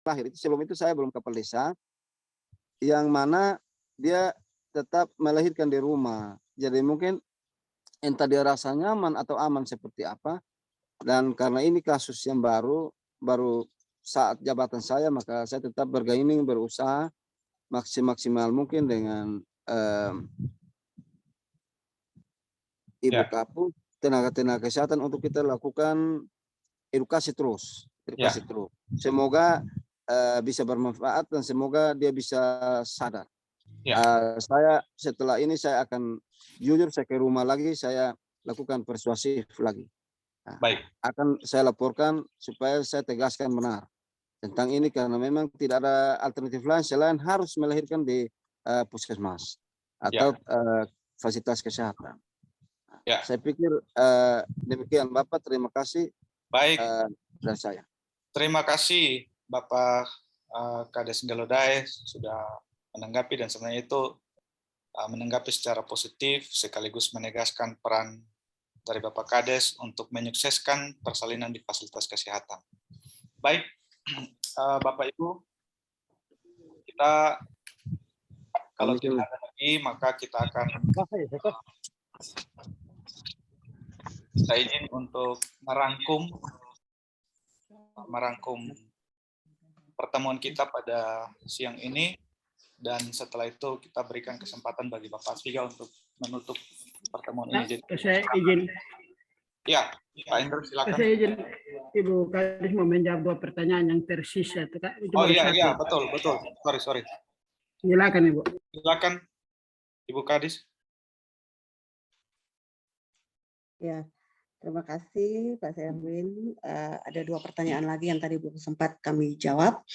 lahir itu, sebelum itu saya belum kepala desa, yang mana dia tetap melahirkan di rumah. Jadi mungkin entah dia rasa nyaman atau aman seperti apa, dan karena ini kasus yang baru saat jabatan saya, maka saya tetap bergaining, berusaha maksimal mungkin dengan Ibu Ya, Kapus, tenaga-tenaga kesehatan untuk kita lakukan edukasi terus. ya, Semoga bisa bermanfaat dan semoga dia bisa sadar. ya. Saya setelah ini saya akan jujur, saya ke rumah lagi, saya lakukan persuasif lagi. Nah, Baik, akan saya laporkan supaya saya tegaskan benar tentang ini, karena memang tidak ada alternatif lain selain harus melahirkan di puskesmas ya, atau fasilitas kesehatan. ya. Saya pikir demikian Bapak, terima kasih Baik, dari saya. terima kasih Bapak Kades Galodai sudah menanggapi, dan sebenarnya itu menanggapi secara positif sekaligus menegaskan peran dari Bapak Kades untuk menyukseskan persalinan di fasilitas kesehatan. Baik, Bapak Ibu, kita kalau tidak ada lagi maka kita akan saya ingin untuk merangkum pertemuan kita pada siang ini, dan setelah itu kita berikan kesempatan bagi Bapak Asfiga untuk menutup pertemuan ini. Jadi, saya izin. Ya, Pak Indra silakan. Saya izin Ibu Kadis mau menjawab 2 pertanyaan yang tersisa. Oh iya, betul. Sorry. Silakan Ibu. Silakan Ibu Kadis. Ya, terima kasih Pak Serwin. Ada 2 pertanyaan lagi yang tadi belum sempat kami jawab.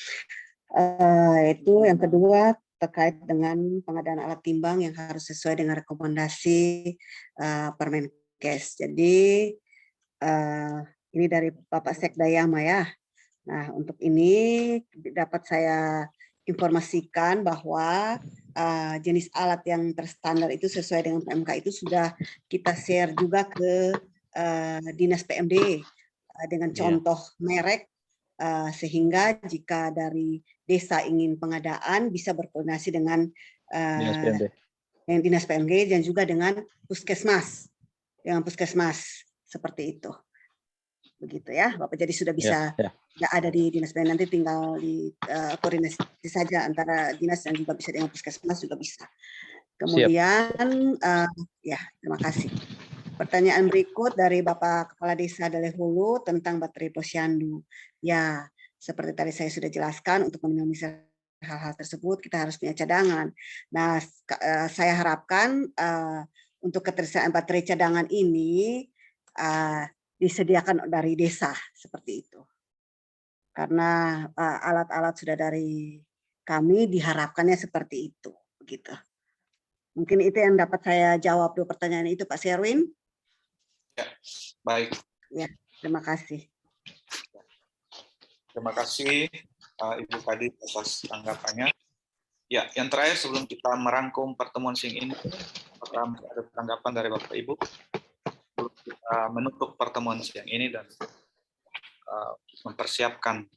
Itu yang kedua terkait dengan pengadaan alat timbang yang harus sesuai dengan rekomendasi Permenkes. Jadi ini dari Bapak Sekdayama ya. Nah, untuk ini dapat saya informasikan bahwa jenis alat yang terstandar itu sesuai dengan PMK itu sudah kita share juga ke Dinas PMD dengan contoh merek, sehingga jika dari desa ingin pengadaan bisa berkoordinasi dengan Dinas PMD dan juga dengan puskesmas, seperti itu. Begitu ya Bapak, jadi sudah bisa ada di Dinas PMD, nanti tinggal di koordinasi saja antara dinas dan juga bisa dengan puskesmas juga bisa. Kemudian ya, terima kasih. Pertanyaan berikut dari Bapak Kepala Desa Dalehulu tentang baterai posyandu. Ya, seperti tadi saya sudah jelaskan, untuk meminimalisir hal-hal tersebut kita harus punya cadangan. Nah, saya harapkan untuk ketersediaan baterai cadangan ini disediakan dari desa seperti itu. Karena alat-alat sudah dari kami, diharapkannya seperti itu, begitu. Mungkin itu yang dapat saya jawab 2 pertanyaan itu, Pak Serwin. Ya, baik. Ya, terima kasih. Terima kasih Ibu Kadis atas tanggapannya. Ya, yang terakhir sebelum kita merangkum pertemuan siang ini, apakah ada tanggapan dari Bapak Ibu? Kita menutup pertemuan siang ini dan mempersiapkan.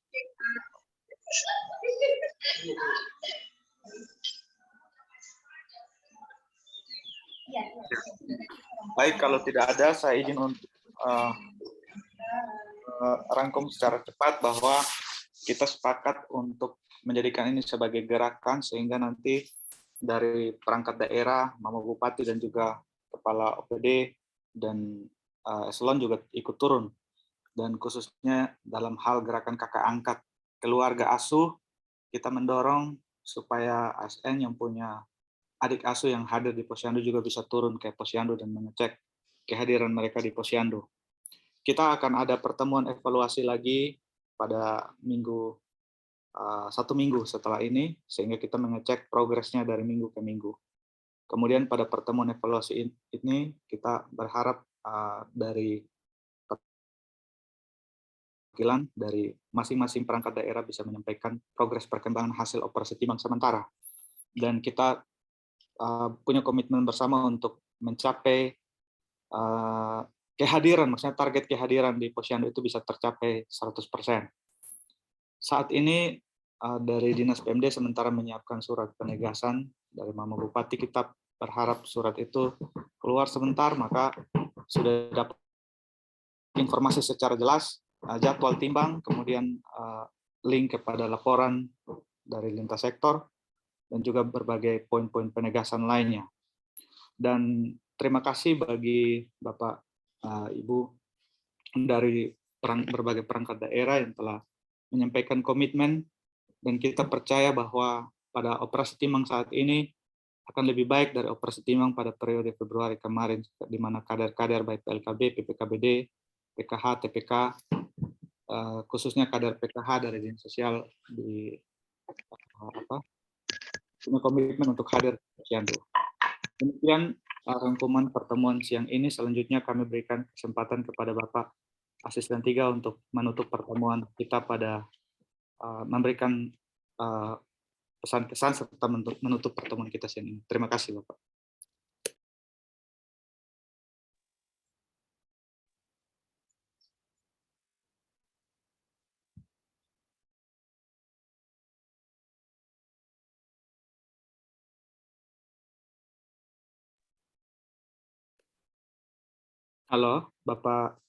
Baik, kalau tidak ada, saya izin untuk rangkum secara cepat bahwa kita sepakat untuk menjadikan ini sebagai gerakan, sehingga nanti dari perangkat daerah, Mama Bupati dan juga Kepala OPD dan eselon juga ikut turun. Dan khususnya dalam hal gerakan kakak angkat keluarga asuh, kita mendorong supaya ASN yang punya adik asuh yang hadir di posyandu juga bisa turun ke posyandu dan mengecek kehadiran mereka di posyandu. Kita akan ada pertemuan evaluasi lagi pada 1 minggu setelah ini, sehingga kita mengecek progresnya dari minggu ke minggu. Kemudian pada pertemuan evaluasi ini kita berharap dari perwakilan dari masing-masing perangkat daerah bisa menyampaikan progres perkembangan hasil operasi timbang sementara. Dan kita punya komitmen bersama untuk mencapai kehadiran, maksudnya target kehadiran di posyandu itu bisa tercapai 100%. Saat ini dari Dinas PMD sementara menyiapkan surat penegasan dari Mama Bupati. Kita berharap surat itu keluar sebentar, maka sudah dapat informasi secara jelas, jadwal timbang, kemudian link kepada laporan dari lintas sektor, dan juga berbagai poin-poin penegasan lainnya. Dan terima kasih bagi Bapak, Ibu dari berbagai perangkat daerah yang telah menyampaikan komitmen, dan kita percaya bahwa pada operasi timbang saat ini akan lebih baik dari operasi timbang pada periode Februari kemarin, di mana kader-kader baik PLKB, PPKBD, PKH, TPK, khususnya kader PKH dari Dinas Sosial punya komitmen untuk hadir di Posyandu. Demikian rangkuman pertemuan siang ini. Selanjutnya kami berikan kesempatan kepada Bapak Asisten 3 untuk menutup pertemuan kita pada memberikan pesan-kesan serta menutup pertemuan kita siang ini. Terima kasih, Bapak. Halo, Bapak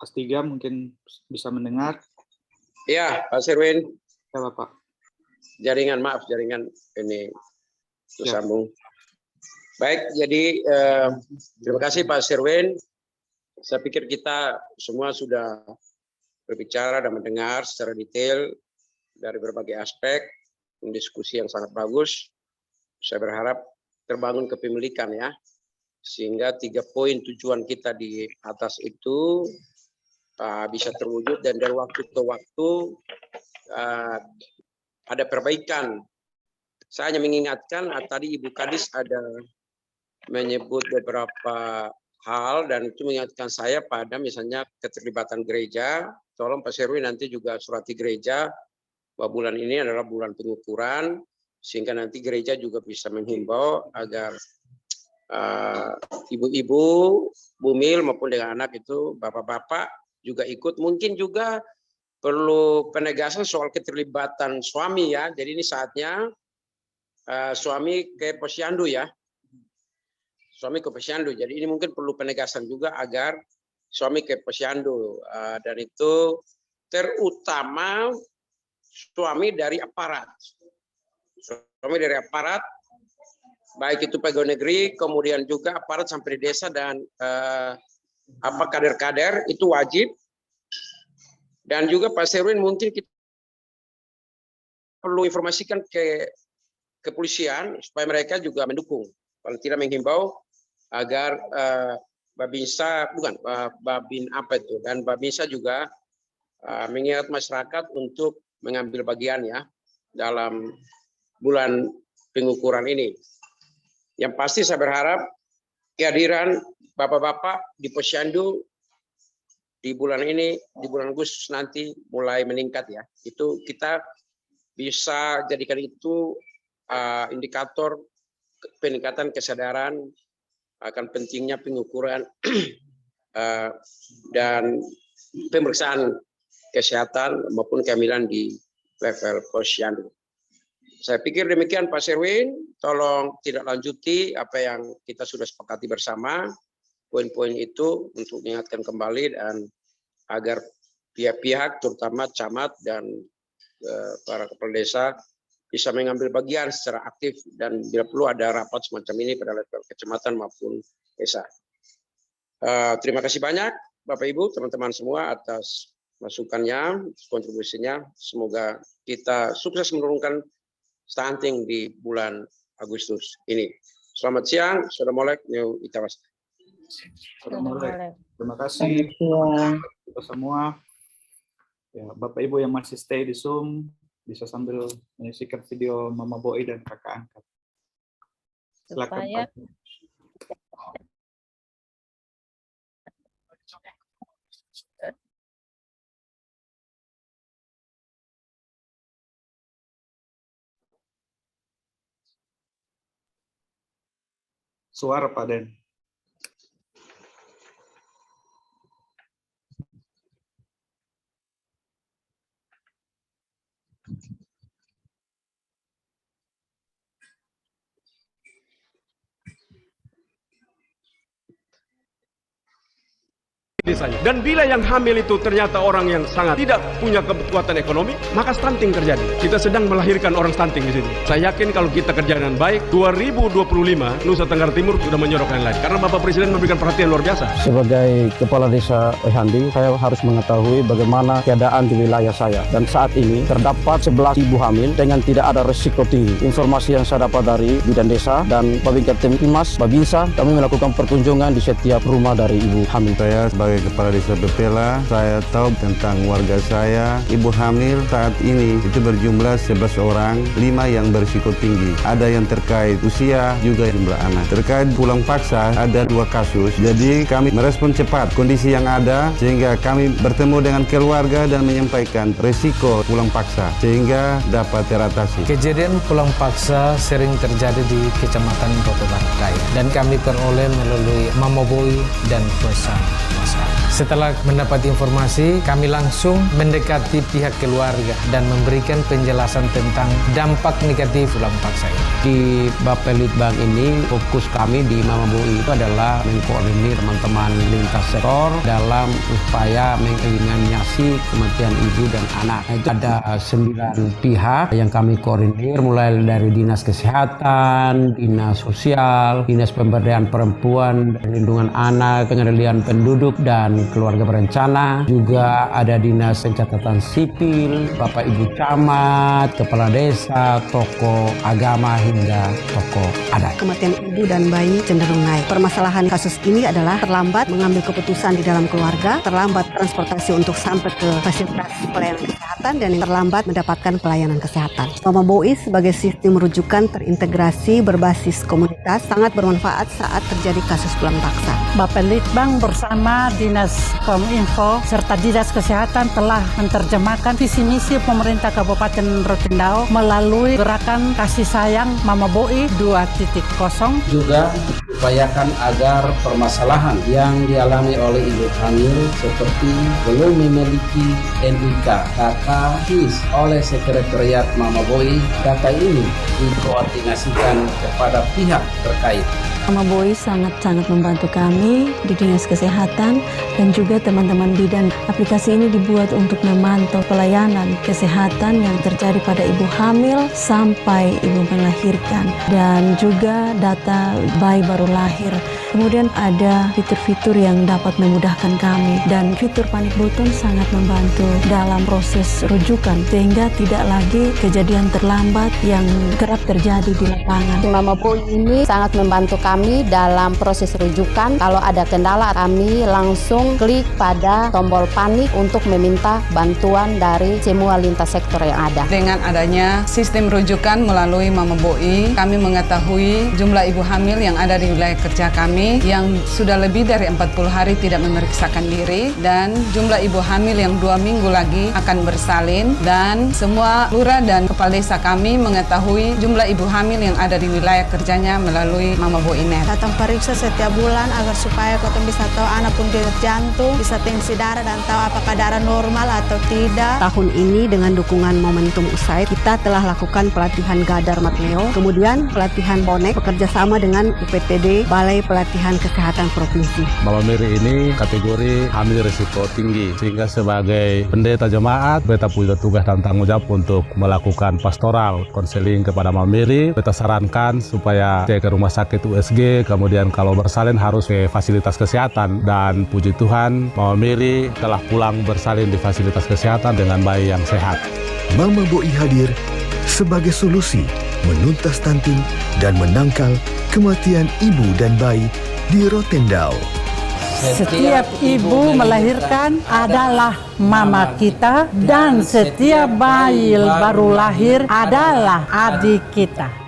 As3 mungkin bisa mendengar? Ya, Pak Sirwin. Ya, Bapak. Jaringan ini tersambung. Baik, jadi terima kasih Pak Sirwin. Saya pikir kita semua sudah berbicara dan mendengar secara detail dari berbagai aspek, diskusi yang sangat bagus. Saya berharap terbangun kepemilikan ya, sehingga 3 poin tujuan kita di atas itu bisa terwujud, dan dari waktu ke waktu ada perbaikan. Saya hanya mengingatkan, tadi Ibu Kadis ada menyebut beberapa hal, dan itu mengingatkan saya pada misalnya keterlibatan gereja. Tolong Pak Sirwin nanti juga surati gereja bahwa bulan ini adalah bulan pengukuran, sehingga nanti gereja juga bisa menghimbau agar ibu-ibu, bumil maupun dengan anak itu, bapak-bapak juga ikut. Mungkin juga perlu penegasan soal keterlibatan suami ya. Jadi ini saatnya suami ke Posyandu ya. Suami ke Posyandu. Jadi ini mungkin perlu penegasan juga agar suami ke Posyandu. Dan itu terutama suami dari aparat. Suami dari aparat, baik itu pegawai negeri, kemudian juga aparat sampai di desa, dan kader-kader itu wajib. Dan juga Pak Sirwin mungkin kita perlu informasikan ke kepolisian supaya mereka juga mendukung, paling tidak menghimbau agar Babinsa, Babin apa itu, dan Babinsa juga mengingat masyarakat untuk mengambil bagian ya dalam bulan pengukuran ini. Yang pasti saya berharap kehadiran bapak-bapak di Posyandu di bulan ini, di bulan Agustus nanti mulai meningkat ya. Itu kita bisa jadikan itu indikator peningkatan kesadaran akan pentingnya pengukuran dan pemeriksaan kesehatan maupun kehamilan di level Posyandu. Saya pikir demikian Pak Sirwin, tolong tidak lanjuti apa yang kita sudah sepakati bersama, poin-poin itu untuk mengingatkan kembali, dan agar pihak-pihak terutama camat dan para kepala desa bisa mengambil bagian secara aktif, dan bila perlu ada rapat semacam ini pada level kecamatan maupun desa. Terima kasih banyak Bapak Ibu, teman-teman semua atas masukannya, kontribusinya. Semoga kita sukses menurunkan stunting di bulan Agustus ini. Selamat siang, Assalamualaikum warahmatullahi wabarakatuh. Terima kasih kita semua. Ya, Bapak Ibu yang masih stay di Zoom bisa sambil menyaksikan video Mama Boi dan kakak angkat. Silakan Pak. Suara Pak Den. desanya. Dan bila yang hamil itu ternyata orang yang sangat tidak punya kekuatan ekonomi, maka stunting terjadi. Kita sedang melahirkan orang stunting di sini. Saya yakin kalau kita kerja dengan baik, 2025 Nusa Tenggara Timur sudah menyorokkan lain. Karena Bapak Presiden memberikan perhatian luar biasa. Sebagai Kepala Desa Oihandi, saya harus mengetahui bagaimana keadaan di wilayah saya. Dan saat ini terdapat 11 ibu hamil dengan tidak ada risiko tinggi. Informasi yang saya dapat dari Bidan Desa dan Babinka Timas, Babinsa, kami melakukan perkunjungan di setiap rumah dari ibu hamil. Saya sebagai Kepala Desa Pepela, saya tahu tentang warga saya, ibu hamil saat ini itu berjumlah 11 orang, 5 yang berisiko tinggi. Ada yang terkait usia, juga jumlah anak. Terkait pulang paksa, ada 2 kasus. Jadi kami merespon cepat kondisi yang ada, sehingga kami bertemu dengan keluarga dan menyampaikan risiko pulang paksa, sehingga dapat teratasi. Kejadian pulang paksa sering terjadi di Kecamatan Rote Barat Daya, dan kami peroleh melalui Mamaboi dan Kuasa Masyarakat. Setelah mendapat informasi, kami langsung mendekati pihak keluarga dan memberikan penjelasan tentang dampak negatif pulang paksa ini. Di Bapelitbang ini, fokus kami di Mamaboi itu adalah mengkoordinir teman-teman lintas sektor dalam upaya mengeliminasi kematian ibu dan anak. Itu ada 9 pihak yang kami koordinir, mulai dari Dinas Kesehatan, Dinas Sosial, Dinas Pemberdayaan Perempuan, Perlindungan Anak, Pengendalian Penduduk, dan Keluarga Berencana. Juga ada Dinas Pencatatan Sipil, Bapak Ibu Camat, Kepala Desa, tokoh agama, hingga tokoh adat. Kematian ibu dan bayi cenderung naik. Permasalahan kasus ini adalah terlambat mengambil keputusan di dalam keluarga, terlambat transportasi untuk sampai ke fasilitas pelayanan kesehatan, dan yang terlambat mendapatkan pelayanan kesehatan. Mamaboi sebagai sistem rujukan terintegrasi berbasis komunitas sangat bermanfaat saat terjadi kasus pulang paksa. Bapelitbang bersama Dinas Kominfo serta Dinas Kesehatan telah menerjemahkan visi misi pemerintah Kabupaten Rotendao melalui gerakan kasih sayang Mamaboi 2.0. Juga upayakan agar permasalahan yang dialami oleh ibu hamil seperti belum memiliki NIK, data HIS oleh Sekretariat Mamaboi, data ini dikoordinasikan kepada pihak terkait. Mamaboi sangat-sangat membantu kami di Dinas Kesehatan dan juga teman-teman bidan. Aplikasi ini dibuat untuk memantau pelayanan kesehatan yang terjadi pada ibu hamil sampai ibu melahirkan, dan juga data bayi baru lahir. Kemudian ada fitur-fitur yang dapat memudahkan kami, dan fitur panik button sangat membantu dalam proses rujukan sehingga tidak lagi kejadian terlambat yang kerap terjadi di lapangan. Mamaboi ini sangat membantu kami dalam proses rujukan. Kalau ada kendala, kami langsung klik pada tombol panik untuk meminta bantuan dari semua lintas sektor yang ada. Dengan adanya sistem rujukan melalui Mamaboi, kami mengetahui jumlah ibu hamil yang ada di wilayah kerja kami yang sudah lebih dari 40 hari tidak memeriksakan diri, dan jumlah ibu hamil yang 2 minggu lagi akan bersalin, dan semua lurah dan kepala desa kami mengetahui jumlah ibu hamil yang ada di wilayah kerjanya melalui Mamaboi Net. Datang periksa setiap bulan agar supaya kita bisa tahu anak pun denyut jantung, bisa tensi darah, dan tahu apakah darah normal atau tidak. Tahun ini dengan dukungan Momentum USAID, kita telah lakukan pelatihan Gadar Matneo, kemudian pelatihan Bonek, bekerja sama dengan UPTD, Balai Pelatihan Kesehatan Provinsi. Mama Mary ini kategori hamil risiko tinggi, sehingga sebagai pendeta jemaat, beta punya tugas dan tanggung jawab untuk melakukan pastoral konseling kepada Mama Mary. Beta sarankan supaya cek ke rumah sakit USG, kemudian kalau bersalin harus ke fasilitas kesehatan, dan puji Tuhan Mama Mary telah pulang bersalin di fasilitas kesehatan dengan bayi yang sehat. Mamaboi hadir sebagai solusi menuntas stunting dan menangkal kematian ibu dan bayi di Rotendao. Setiap ibu melahirkan adalah mama kita, dan setiap bayi baru lahir adalah adik kita.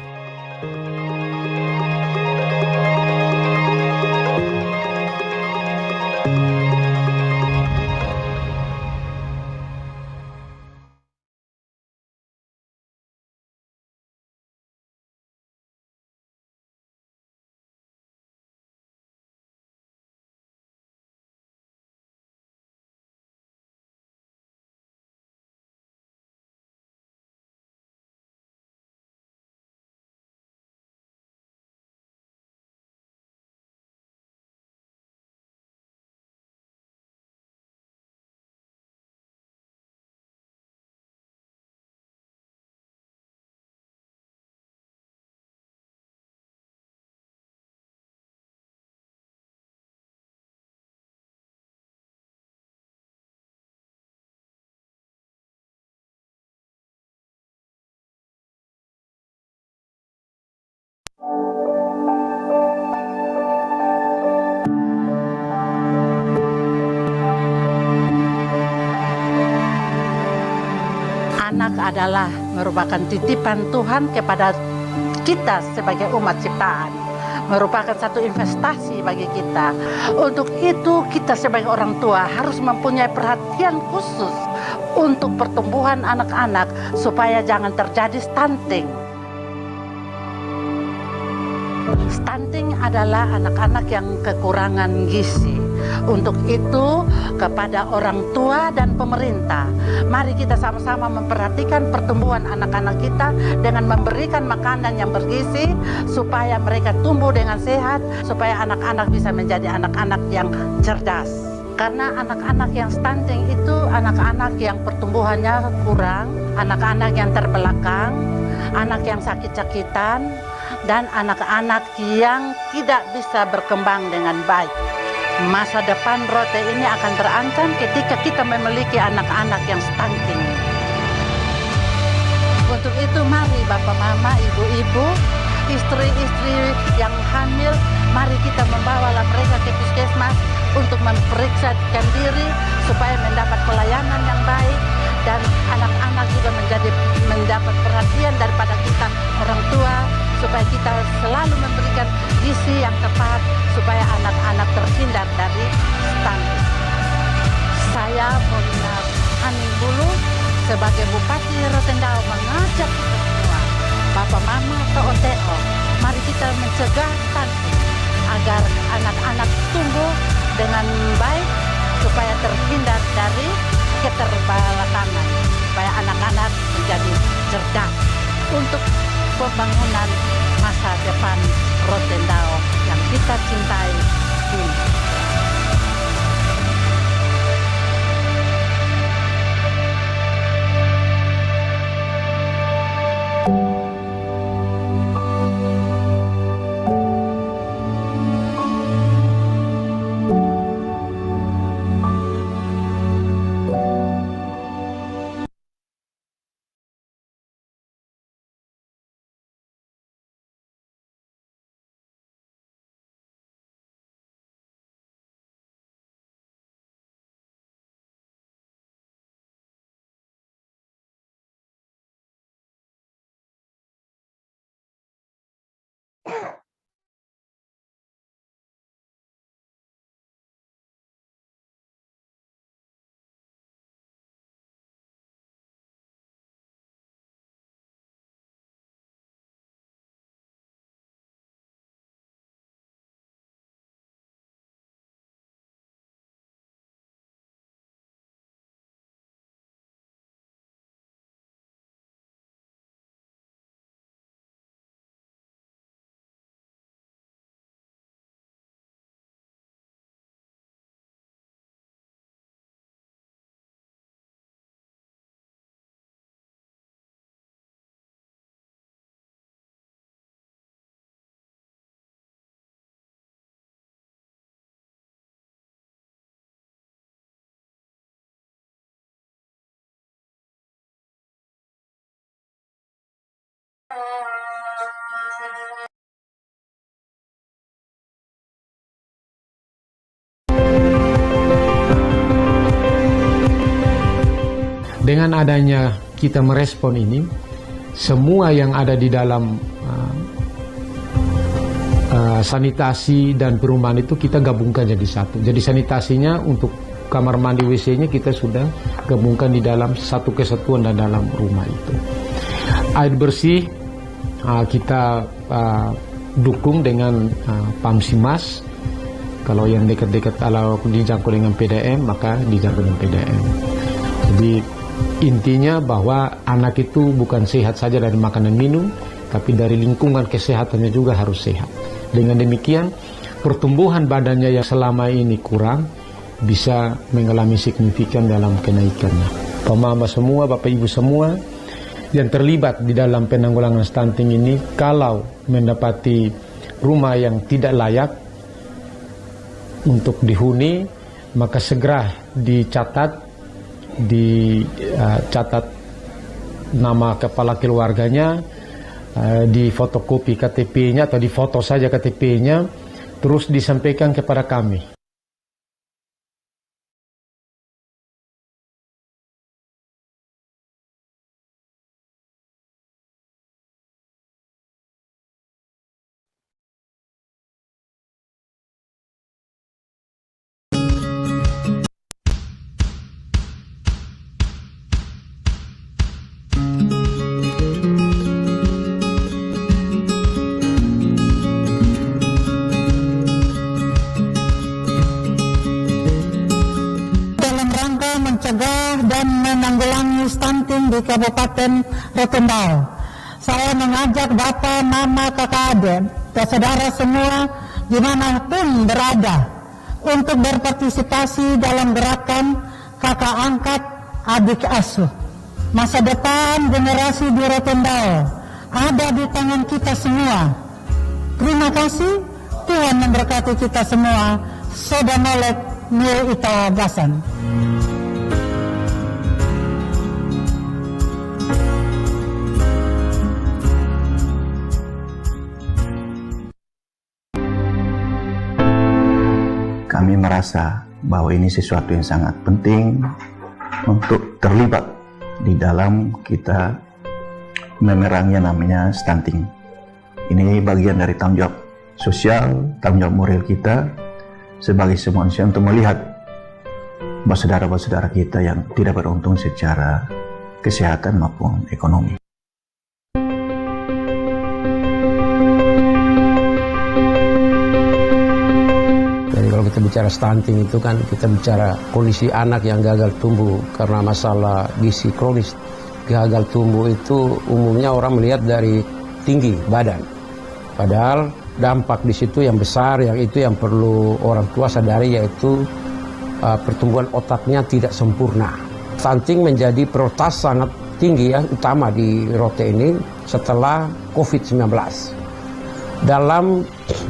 adalah merupakan titipan Tuhan kepada kita sebagai umat ciptaan, merupakan satu investasi bagi kita. Untuk itu kita sebagai orang tua harus mempunyai perhatian khusus untuk pertumbuhan anak-anak supaya jangan terjadi stunting. Stunting adalah anak-anak yang kekurangan gizi. Untuk itu kepada orang tua dan pemerintah, mari kita sama-sama memperhatikan pertumbuhan anak-anak kita dengan memberikan makanan yang bergizi supaya mereka tumbuh dengan sehat, supaya anak-anak bisa menjadi anak-anak yang cerdas. Karena anak-anak yang stunting itu anak-anak yang pertumbuhannya kurang, anak-anak yang terbelakang, anak yang sakit-sakitan, dan anak-anak yang tidak bisa berkembang dengan baik. Masa depan Rote ini akan terancam ketika kita memiliki anak-anak yang stunting. Untuk itu mari Bapak Mama, Ibu-ibu, istri-istri yang hamil, mari kita membawalah mereka ke puskesmas untuk memeriksakan diri supaya mendapat pelayanan yang baik, dan anak-anak juga mendapat perhatian daripada kita orang tua, supaya kita selalu memberikan gizi yang tepat supaya anak-anak terhindar dari stunting. Saya Molina Haning Bulu sebagai Bupati Rotendao mengajak kita semua, Bapak Mama atau OTO, mari kita mencegah stunting agar anak-anak tumbuh dengan baik supaya terhindar dari keterbelakangan, supaya anak-anak menjadi cerdas untuk pembangunan masa depan Rotendao yang kita cintai ini. Dengan adanya kita merespon ini, semua yang ada di dalam sanitasi dan perumahan itu kita gabungkan jadi satu. Jadi sanitasinya untuk kamar mandi WC-nya kita sudah gabungkan di dalam satu kesatuan dan dalam rumah itu. Air bersih kita dukung dengan Pamsimas. Kalau yang dekat-dekat kalau dijangkau dengan PDM maka dijangkau dengan PDM. Jadi intinya bahwa anak itu bukan sehat saja dari makanan minum, tapi dari lingkungan kesehatannya juga harus sehat. Dengan demikian, pertumbuhan badannya yang selama ini kurang bisa mengalami signifikan dalam kenaikannya. Mama semua, Bapak Ibu semua yang terlibat di dalam penanggulangan stunting ini, kalau mendapati rumah yang tidak layak untuk dihuni, maka segera dicatat nama kepala keluarganya, di fotokopi KTP-nya atau di foto saja KTP-nya, terus disampaikan kepada kami. stunting di Kabupaten Rotendao. Saya mengajak Bapak, Mama, Kakak, Adik, dan saudara semua dimanapun berada untuk berpartisipasi dalam gerakan kakak angkat adik asuh. Masa depan generasi di Rotendao ada di tangan kita semua. Terima kasih, Tuhan memberkati kita semua. Soda Molek Nur Ita Gasan. Kami merasa bahwa ini sesuatu yang sangat penting untuk terlibat di dalam kita memerangi namanya stunting. Ini bagian dari tanggung jawab sosial, tanggung jawab moral kita sebagai semua manusia untuk melihat saudara-saudara kita yang tidak beruntung secara kesehatan maupun ekonomi. Kalau kita bicara stunting itu kan kita bicara kondisi anak yang gagal tumbuh karena masalah gizi kronis. Gagal tumbuh itu umumnya orang melihat dari tinggi badan. Padahal dampak di situ yang besar, yang itu yang perlu orang tua sadari, yaitu pertumbuhan otaknya tidak sempurna. Stunting menjadi prioritas sangat tinggi ya, utama di Rote ini setelah COVID-19. Dalam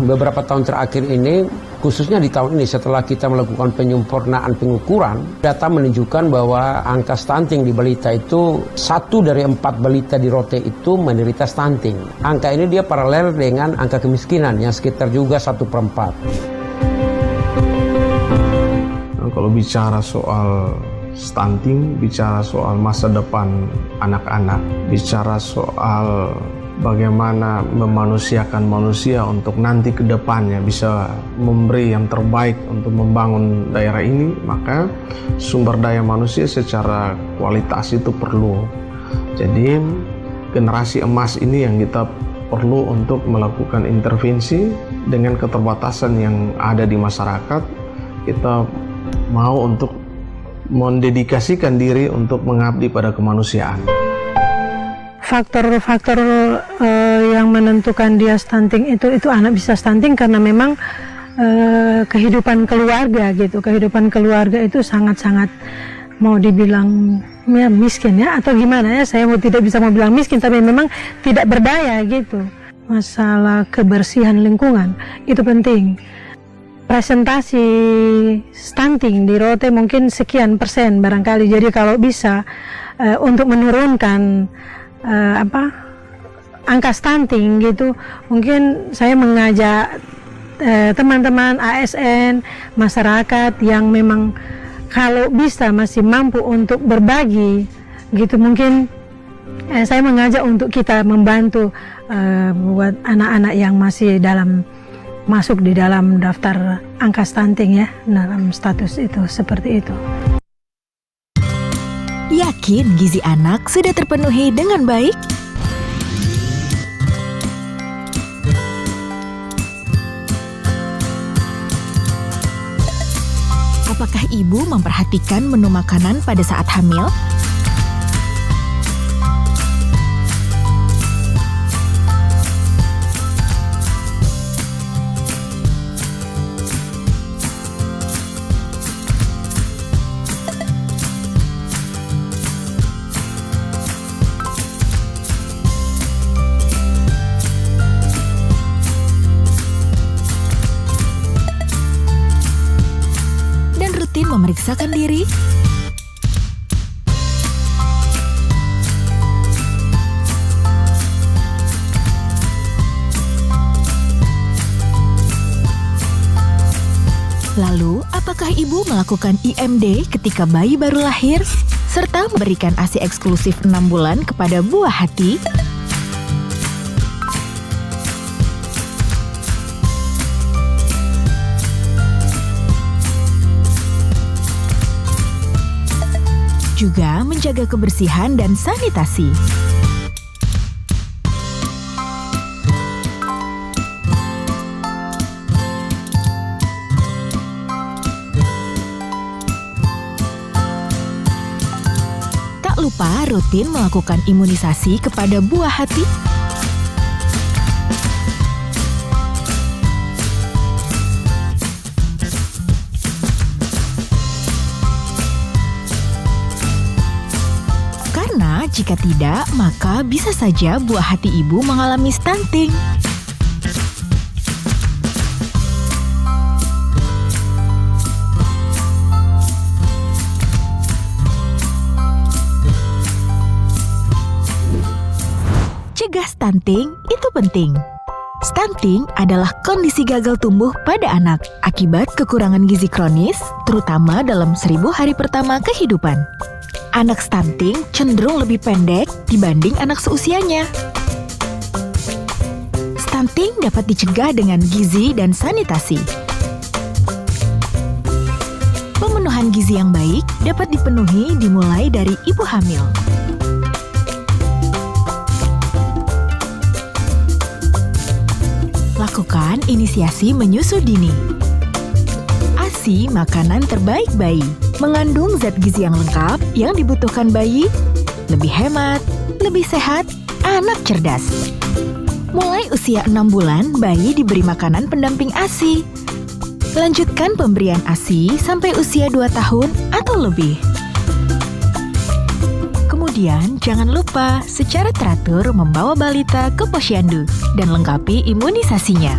beberapa tahun terakhir ini, khususnya di tahun ini setelah kita melakukan penyempurnaan pengukuran, data menunjukkan bahwa angka stunting di balita itu 1 dari 4 balita di Rote itu menderita stunting. Angka ini dia paralel dengan angka kemiskinan yang sekitar juga 1/4. Nah, kalau bicara soal stunting, bicara soal masa depan anak-anak, bicara soal bagaimana memanusiakan manusia untuk nanti ke depannya bisa memberi yang terbaik untuk membangun daerah ini, maka sumber daya manusia secara kualitas itu perlu. Jadi generasi emas ini yang kita perlu untuk melakukan intervensi dengan keterbatasan yang ada di masyarakat. Kita mau untuk mendedikasikan diri untuk mengabdi pada kemanusiaan. Faktor-faktor yang menentukan dia stunting itu anak bisa stunting karena memang kehidupan keluarga gitu. Kehidupan keluarga itu sangat-sangat mau dibilang ya, miskin ya atau gimana ya, saya tidak bisa mau bilang miskin tapi memang tidak berdaya gitu. Masalah kebersihan lingkungan itu penting. Presentasi stunting di Rote mungkin sekian persen barangkali, jadi kalau bisa untuk menurunkan angka stunting gitu, mungkin saya mengajak teman-teman ASN, masyarakat yang memang kalau bisa masih mampu untuk berbagi gitu, mungkin saya mengajak untuk kita membantu buat anak-anak yang masih masuk di dalam daftar angka stunting ya, dalam status itu seperti itu. Yakin gizi anak sudah terpenuhi dengan baik? Apakah ibu memperhatikan menu makanan pada saat hamil? Memeriksakan diri? Lalu, apakah ibu melakukan IMD ketika bayi baru lahir? Serta memberikan ASI eksklusif 6 bulan kepada buah hati? Juga menjaga kebersihan dan sanitasi. Tak lupa lupa rutin melakukan imunisasi kepada buah hati. Karena jika tidak, maka bisa saja buah hati ibu mengalami stunting. Cegah stunting itu penting. Stunting adalah kondisi gagal tumbuh pada anak akibat kekurangan gizi kronis, terutama dalam 1000 hari pertama kehidupan. Anak stunting cenderung lebih pendek dibanding anak seusianya. Stunting dapat dicegah dengan gizi dan sanitasi. Pemenuhan gizi yang baik dapat dipenuhi dimulai dari ibu hamil. Lakukan inisiasi menyusu dini. ASI makanan terbaik bayi, mengandung zat gizi yang lengkap yang dibutuhkan bayi, lebih hemat, lebih sehat, anak cerdas. Mulai usia 6 bulan, bayi diberi makanan pendamping ASI. Lanjutkan pemberian ASI sampai usia 2 tahun atau lebih. Kemudian, jangan lupa secara teratur membawa balita ke posyandu dan lengkapi imunisasinya.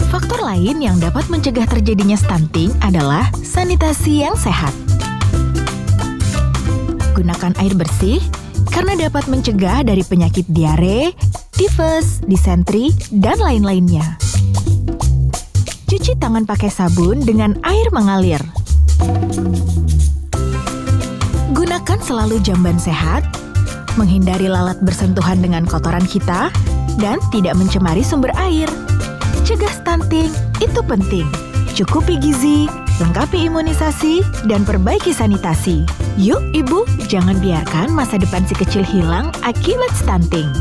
Faktor lain yang dapat mencegah terjadinya stunting adalah sanitasi yang sehat. Gunakan air bersih karena dapat mencegah dari penyakit diare, tifus, disentri, dan lain-lainnya. Cuci tangan pakai sabun dengan air mengalir. Gunakan selalu jamban sehat, menghindari lalat bersentuhan dengan kotoran kita, dan tidak mencemari sumber air. Cegah stunting itu penting. Cukupi gizi, lengkapi imunisasi, dan perbaiki sanitasi. Yuk ibu, jangan biarkan masa depan si kecil hilang akibat stunting.